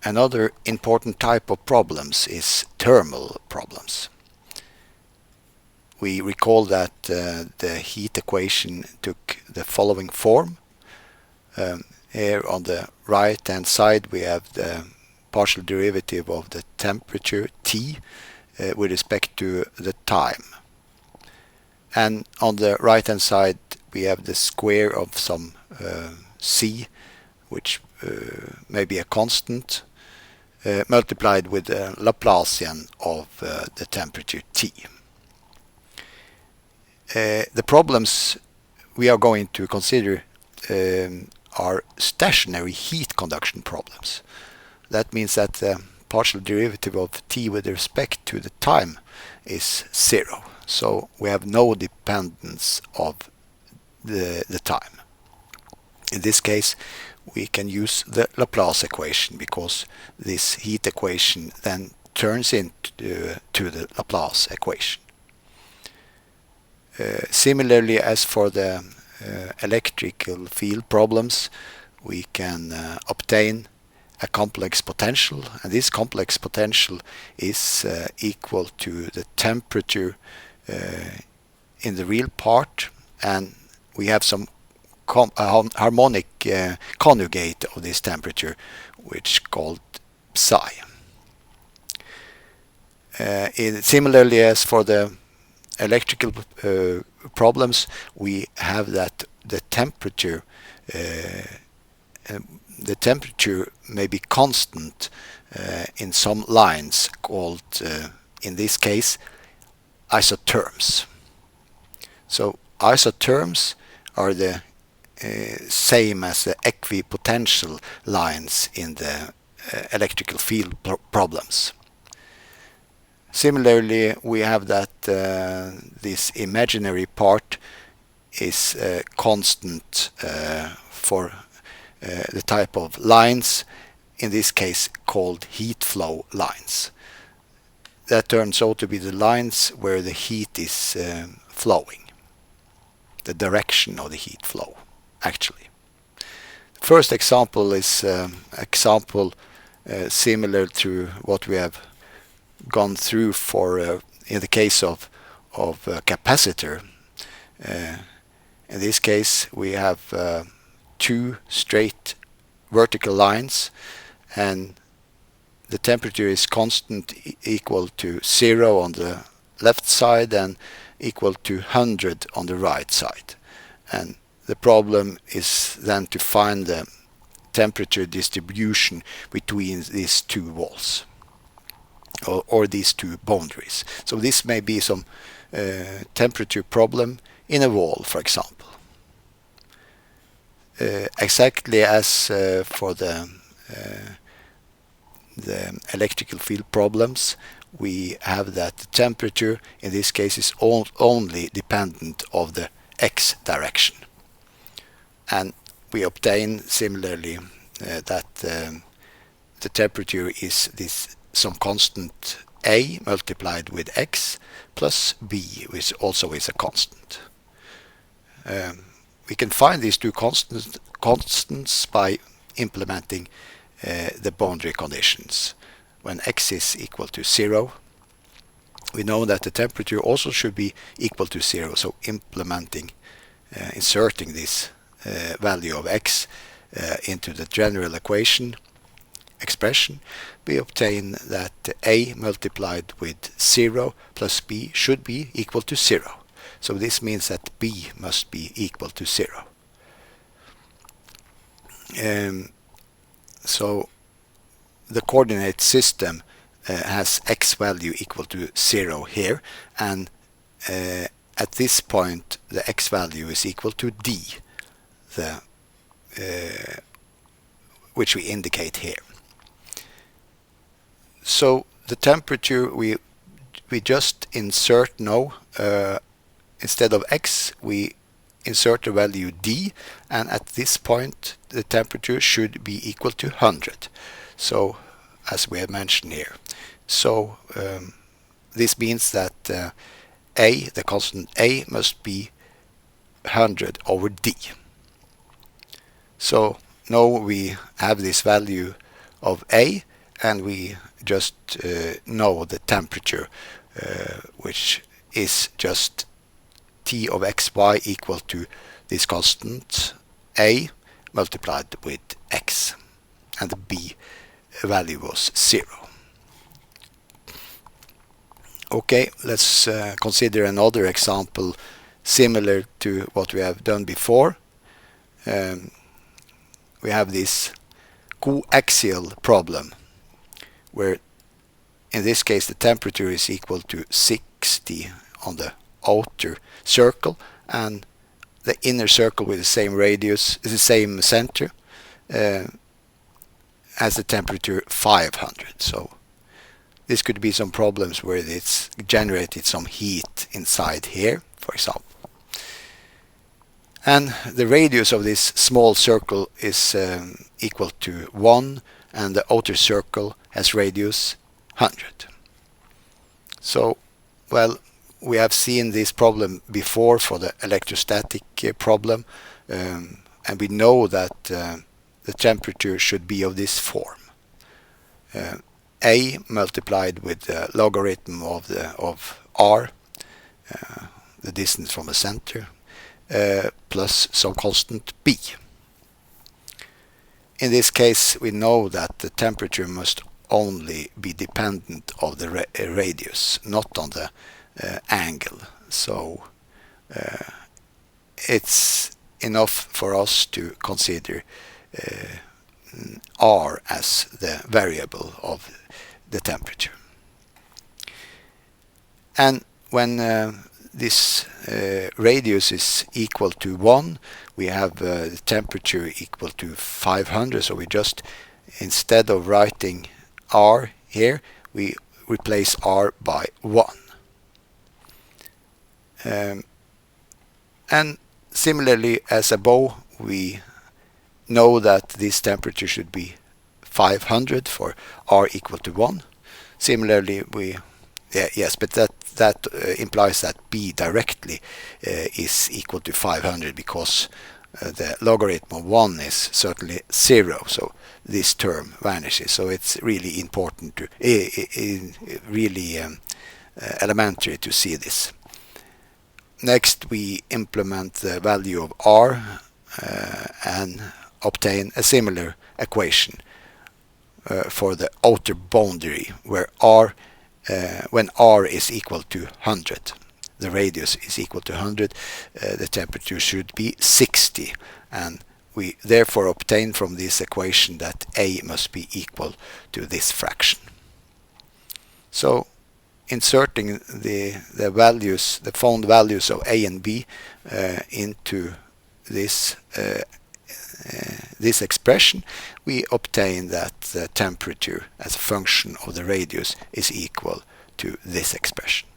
Another important type of problems is thermal problems. We recall that the heat equation took the following form. Here on the right hand side we have the partial derivative of the temperature T with respect to the time. And on the right hand side we have the square of some C, which may be a constant, multiplied with the Laplacian of the temperature T. The problems we are going to consider are stationary heat conduction problems. That means that the partial derivative of T with respect to the time is 0. So we have no dependence of the time. In this case we can use the Laplace equation, because this heat equation then turns into the Laplace equation. Similarly, as for the electrical field problems, we can obtain a complex potential, and this complex potential is equal to the temperature in the real part, and we have some harmonic conjugate of this temperature, which is called psi. Similarly, as for the electrical problems, we have that the temperature may be constant in some lines called, in this case, isotherms. So isotherms are the same as the equipotential lines in the electrical field problems. Similarly, we have that this imaginary part is constant for the type of lines, in this case called heat flow lines. That turns out to be the lines where the heat is flowing, the direction of the heat flow, actually. The first example is similar to what we have gone through for in the case of capacitor. In this case we have two straight vertical lines, and the temperature is constant, equal to 0 on the left side and equal to 100 on the right side. And the problem is then to find the temperature distribution between these two walls, or these two boundaries. So this may be some temperature problem in a wall, for example. Exactly as for the electrical field problems, we have that the temperature in this case is only dependent of the x direction, and we obtain similarly that the temperature is this some constant a multiplied with x plus b, which also is a constant. We can find these two constants by implementing the boundary conditions. When x is equal to 0, we know that the temperature also should be equal to 0, so inserting this value of x into the general expression, we obtain that a multiplied with 0 plus b should be equal to 0. So this means that b must be equal to 0. So the coordinate system has x value equal to 0 here, and at this point the x value is equal to d, which we indicate here. So the temperature we just insert now, instead of x we insert the value d, and at this point the temperature should be equal to 100. So as we have mentioned here, so this means that the constant a must be 100 over d. So now we have this value of a, and we just know the temperature, which is just T of xy equal to this constant A multiplied with x, and the B value was 0. Okay, let's consider another example similar to what we have done before. We have this coaxial problem, where in this case the temperature is equal to 60 on the outer circle, and the inner circle with the same radius, the same center, has the temperature 500. So this could be some problems where it's generated some heat inside here, for example. And the radius of this small circle is equal to 1, and the outer circle has radius 100. So, well, we have seen this problem before for the electrostatic problem, and we know that the temperature should be of this form. A multiplied with the logarithm of r, the distance from the center, plus some constant b. In this case, we know that the temperature must only be dependent of the radius, not on the angle. So it's enough for us to consider r as the variable of the temperature. And when this radius is equal to 1, we have the temperature equal to 500, so we just, instead of writing r here, we replace r by 1. And similarly as above, we know that this temperature should be 500 for r equal to 1. Similarly, yes, but that implies that b directly is equal to 500, because the logarithm of 1 is certainly 0, so this term vanishes. So it's really important to, really elementary to see this. Next, we implement the value of r and obtain a similar equation for the outer boundary, where when r is equal to 100, the radius is equal to 100, the temperature should be 60, and we therefore obtain from this equation that A must be equal to this fraction. So inserting the values, the found values of A and B into this expression, we obtain that the temperature as a function of the radius is equal to this expression.